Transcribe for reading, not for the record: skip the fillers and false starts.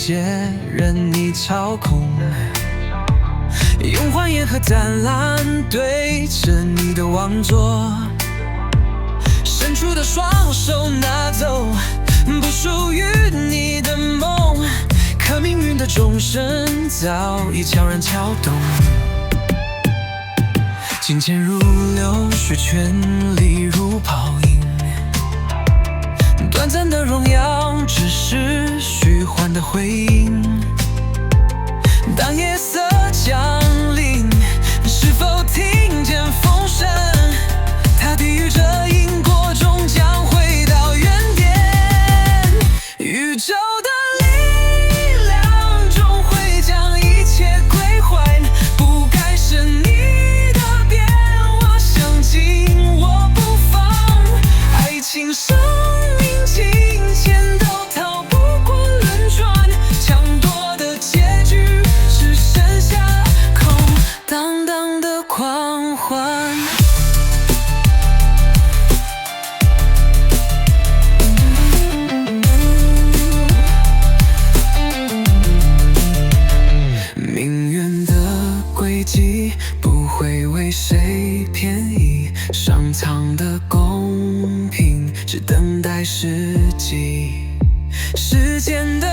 界任你操控，用谎言和贪婪对着你的王座，伸出的双手拿走不属于你的梦，可命运的钟声早已悄然敲动。金钱如流水，权力如泡影，短暂的荣耀只是虚幻的回应。当夜色降临，是否听见风声？它低语着因果终将回到原点。宇宙的力量终会将一切归还，不该是你的变化，想紧我不放。爱情生命金钱都逃不过轮转，抢夺的结局只剩下空荡荡的狂欢。命运的轨迹不会为谁偏移，上苍的公平只等待时机。时间的